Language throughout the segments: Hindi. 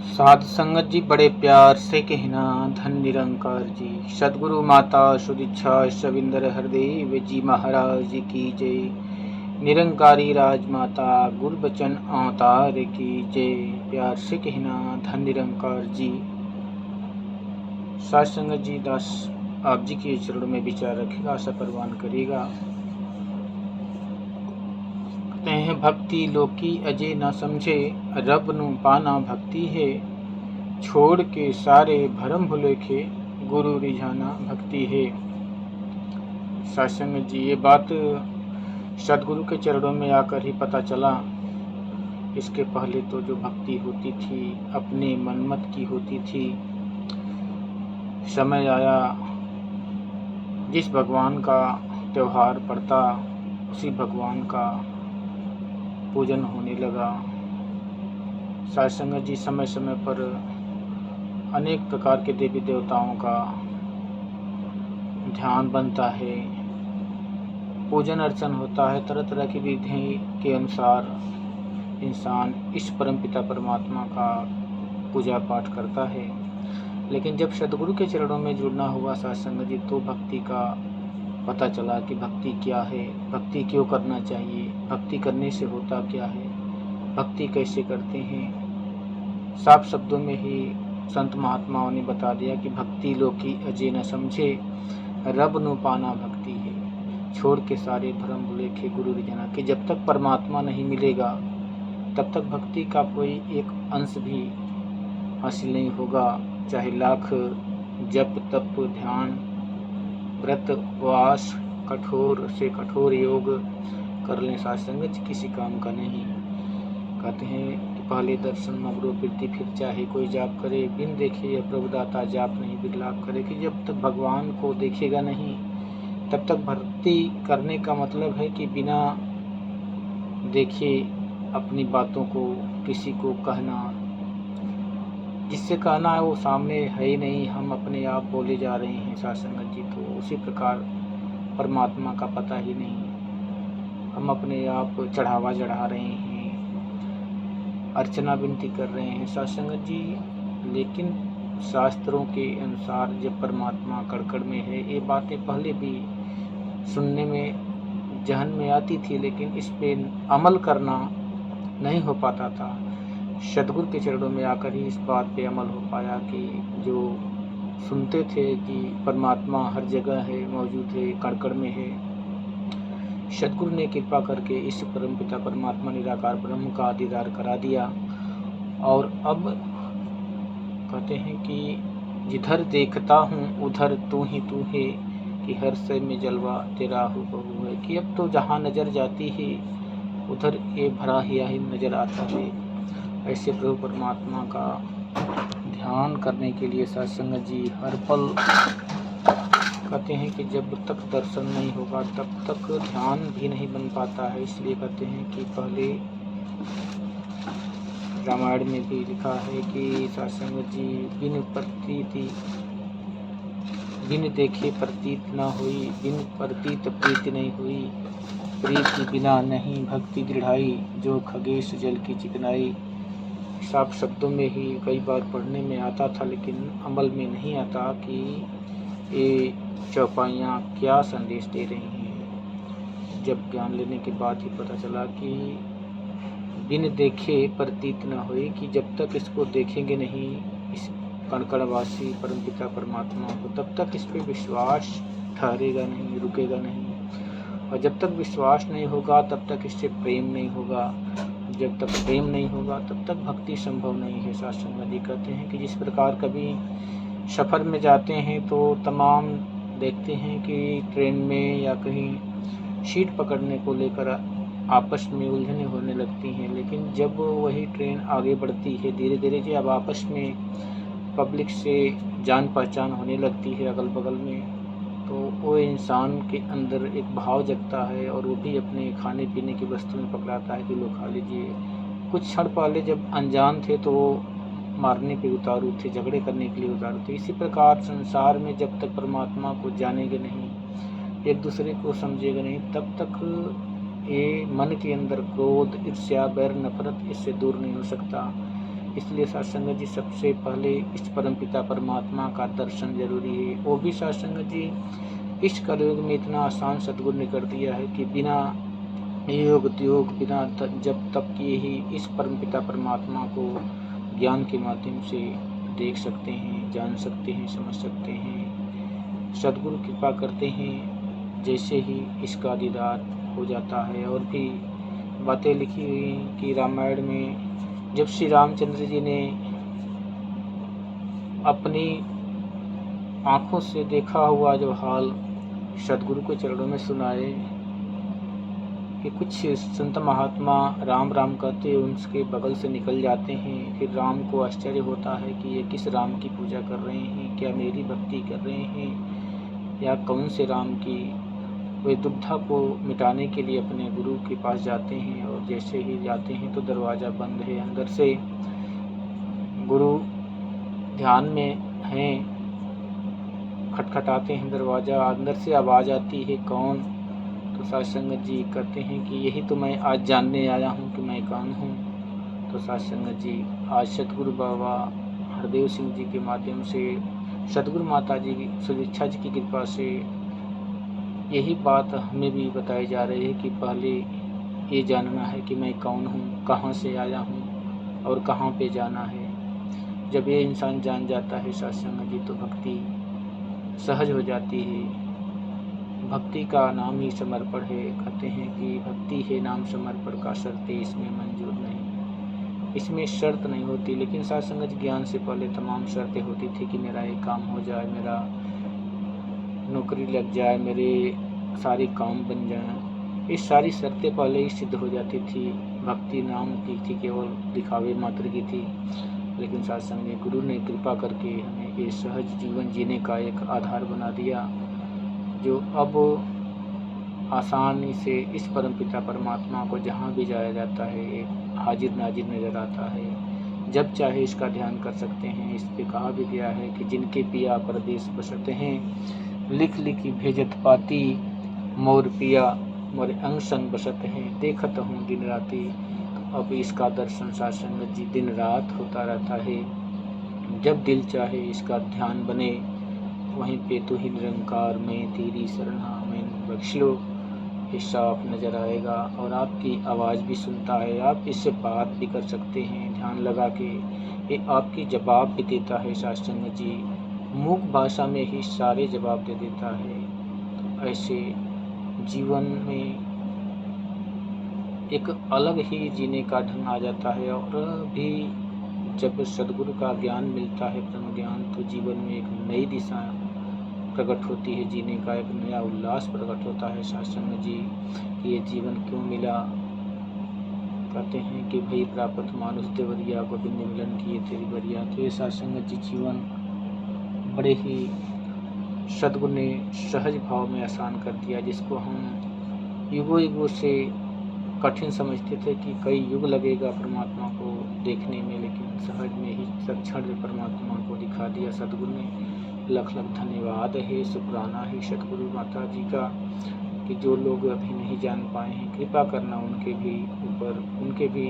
साध संगत जी बड़े प्यार से कहना धन निरंकार जी। सदगुरु माता सुदीक्षा सविंदर हरदेव जी महाराज जी की जय। निरंकारी राजमाता गुरु बचन अवतार की जय। प्यार से कहना धन निरंकार जी। साध संगत जी दास आप जी के चरणों में विचार रखेगा, आशा परवान करेगा। कहते हैं भक्ति लोकी अजय न समझे, रब नु पाना भक्ति है। छोड़ के सारे भरम भुलेखे, गुरु रिझाना भक्ति है। सत्संग जी ये बात सदगुरु के चरणों में आकर ही पता चला। इसके पहले तो जो भक्ति होती थी अपने मनमत की होती थी। समय आया जिस भगवान का त्योहार पड़ता उसी भगवान का पूजन होने लगा। सत्संग जी समय समय पर अनेक प्रकार के देवी देवताओं का ध्यान बनता है, पूजन अर्चन होता है। तरह तरह की विधि के अनुसार इंसान इस परमपिता परमात्मा का पूजा पाठ करता है। लेकिन जब सदगुरु के चरणों में जुड़ना हुआ सत्संग जी, तो भक्ति का पता चला कि भक्ति क्या है, भक्ति क्यों करना चाहिए, भक्ति करने से होता क्या है, भक्ति कैसे करते हैं। साफ शब्दों में ही संत महात्माओं ने बता दिया कि भक्ति लोकी अजय न समझे, रब नु पाना भक्ति है। छोड़ के सारे भ्रम भुलेखे, गुरु रिझाना। कि जब तक परमात्मा नहीं मिलेगा तब तक भक्ति का कोई एक अंश भी हासिल नहीं होगा। चाहे लाख जप तप ध्यान व्रत उपवास कठोर से कठोर योग कर लें, सत्संग किसी काम का नहीं। कहते हैं कि पहले दर्शन मगरो वृद्धि, फिर चाहे कोई जाप करे बिन देखे, या प्रभुदाता जाप नहीं बिरलाप करे। कि जब तक भगवान को देखेगा नहीं तब तक भक्ति करने का मतलब है कि बिना देखे अपनी बातों को किसी को कहना, जिससे कहना है वो सामने है ही नहीं, हम अपने आप बोले जा रहे हैं सत्संग जी। तो उसी प्रकार परमात्मा का पता ही नहीं, हम अपने आप चढ़ावा चढ़ा रहे हैं, अर्चना विनती कर रहे हैं सत्संग जी। लेकिन शास्त्रों के अनुसार जब परमात्मा कड़कड़ में है, ये बातें पहले भी सुनने में जहन में आती थी, लेकिन इस पे अमल करना नहीं हो पाता था। सदगुरु के चरणों में आकर ही इस बात पे अमल हो पाया कि जो सुनते थे कि परमात्मा हर जगह है, मौजूद है, कड़कड़ में है, सदगुरु ने कृपा करके इस परमपिता परमात्मा निराकार ब्रह्म का दीदार करा दिया। और अब कहते हैं कि जिधर देखता हूँ उधर तू ही तू है, कि हर से में जलवा तेरा हूबहू है। कि अब तो जहाँ नज़र जाती है उधर ये भरा हिया ही नज़र आता है। ऐसे प्रभु परमात्मा का ध्यान करने के लिए सत्संग जी हर पल कहते हैं कि जब तक दर्शन नहीं होगा तब तक ध्यान भी नहीं बन पाता है। इसलिए कहते हैं कि पहले रामायण में भी लिखा है कि सत्संग जी बिन देखे प्रतीत न हुई, बिन प्रतीत प्रीति नहीं हुई। प्रीति बिना नहीं भक्ति दृढ़ाई, जो खगेश जल की चिकनाई। साफ शब्दों में ही कई बार पढ़ने में आता था, लेकिन अमल में नहीं आता कि ये चौपाइयाँ क्या संदेश दे रही हैं। जब ज्ञान लेने के बाद ही पता चला कि बिन देखे प्रतीत न होए, कि जब तक इसको देखेंगे नहीं इस कणकणवासी परमपिता परमात्मा को, तब तक इस पर विश्वास ठहरेगा नहीं, रुकेगा नहीं। और जब तक विश्वास नहीं होगा तब तक इससे प्रेम नहीं होगा। जब तक प्रेम नहीं होगा तब तक भक्ति संभव नहीं है। सत्संग जी कहते हैं कि जिस प्रकार कभी सफ़र में जाते हैं तो तमाम देखते हैं कि ट्रेन में या कहीं सीट पकड़ने को लेकर आपस में उलझने होने लगती हैं। लेकिन जब वही ट्रेन आगे बढ़ती है धीरे धीरे, जब आपस में पब्लिक से जान पहचान होने लगती है अगल बगल में, तो वो इंसान के अंदर एक भाव जगता है और वो भी अपने खाने पीने की वस्तुएं पकड़ाता है कि लो खा लीजिए। कुछ क्षण पहले जब अनजान थे तो मारने पे उतारू थे, झगड़े करने के लिए उतारू थे। इसी प्रकार संसार में जब तक परमात्मा को जानेंगे नहीं, एक दूसरे को समझेगा नहीं, तब तक ये मन के अंदर क्रोध ईर्ष्या बैर नफरत इससे दूर नहीं हो सकता। इसलिए साध संगत जी सबसे पहले इस परमपिता परमात्मा का दर्शन जरूरी है। वो भी साध संगत जी इस कलयुग में इतना आसान सद्गुरु ने कर दिया है कि बिना योग त्याग, बिना जब तक किए ही इस परमपिता परमात्मा को ज्ञान के माध्यम से देख सकते हैं, जान सकते हैं, समझ सकते हैं। सद्गुरु कृपा करते हैं, जैसे ही इसका दीदार हो जाता है। और भी बातें लिखी हुई हैं कि रामायण में जब श्री रामचंद्र जी ने अपनी आंखों से देखा हुआ जो हाल सद्गुरु के चरणों में सुनाए कि कुछ संत महात्मा राम राम कहते उनके बगल से निकल जाते हैं। फिर राम को आश्चर्य होता है कि ये किस राम की पूजा कर रहे हैं, क्या मेरी भक्ति कर रहे हैं या कौन से राम की। वे दुविधा को मिटाने के लिए अपने गुरु के पास जाते हैं और जैसे ही जाते हैं तो दरवाज़ा बंद है। अंदर से गुरु ध्यान में हैं, खटखटाते हैं दरवाज़ा, अंदर से आवाज़ आती है कौन। तो साध संगत जी कहते हैं कि यही तो मैं आज जानने आया हूँ कि मैं कौन हूँ। तो साध संगत जी आज सतगुरु बाबा हरदेव सिंह जी के माध्यम से, सतगुरु माता जी की सुदीक्षा जी की कृपा से यही बात हमें भी बताई जा रही है कि पहले ये जानना है कि मैं कौन हूँ, कहाँ से आया हूँ और कहाँ पे जाना है। जब ये इंसान जान जाता है साध संगत जी तो भक्ति सहज हो जाती है। भक्ति का नाम ही समर्पण है। कहते हैं कि भक्ति है नाम समर्पण का, शर्तें इसमें मंजूर नहीं। इसमें शर्त नहीं होती, लेकिन साध संगत ज्ञान से पहले तमाम शर्तें होती थी कि मेरा एक काम हो जाए, मेरा नौकरी लग जाए, मेरे सारे काम बन जाएं। ये सारी शर्तें पहले ही सिद्ध हो जाती थी। भक्ति नाम की थी, केवल दिखावे मात्र की थी। लेकिन साध संगत गुरु ने कृपा करके हमें ये सहज जीवन जीने का एक आधार बना दिया, जो अब आसानी से इस परमपिता परमात्मा को जहाँ भी जाया जाता है एक हाजिर नाजिर नजर आता है। जब चाहे इसका ध्यान कर सकते हैं। इस पे कहा भी गया है कि जिनके पिया परदेश बसते हैं, लिख लिखी भेजत पाती, मोर पिया मोर अंग संग बसत हैं, देखत हूँ दिन राती। अब इसका दर्शन साध संगत जी दिन रात होता रहता है। जब दिल चाहे इसका ध्यान बने, वहीं पे तो ही निरंकार में तेरी शरणा में बख्श लो, ये साफ नज़र आएगा और आपकी आवाज़ भी सुनता है। आप इससे बात भी कर सकते हैं ध्यान लगा के। ये आपकी जवाब भी देता है साध संगत जी, मूक भाषा में ही सारे जवाब दे देता है। तो ऐसे जीवन में एक अलग ही जीने का ढंग आ जाता है। और भी जब सद्गुरु का ज्ञान मिलता है, ब्रह्म ज्ञान, तो जीवन में एक नई दिशा प्रकट होती है, जीने का एक नया उल्लास प्रकट होता है। साध संगत जी कि ये जीवन क्यों मिला। कहते हैं कि भई प्राप्त मानुष देवरिया, गोविंद मिलन किए तेरी बरिया। तो ये साध संगत जी जीवन बड़े ही सद्गुरु ने सहज भाव में आसान कर दिया, जिसको हम युगों युगों से कठिन समझते थे कि कई युग लगेगा परमात्मा को देखने में, लेकिन सहज में ही क्षण में परमात्मा को दिखा दिया सद्गुरु ने। लख लख धन्यवाद है, शुक्राना है सतगुरु माता जी का कि जो लोग अभी नहीं जान पाए हैं, कृपा करना उनके भी ऊपर, उनके भी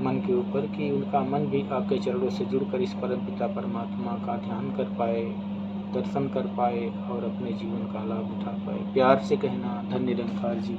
मन के ऊपर, कि उनका मन भी आपके चरणों से जुड़कर इस परमपिता परमात्मा का ध्यान कर पाए, दर्शन कर पाए और अपने जीवन का लाभ उठा पाए। प्यार से कहना धन्य निरंकार जी।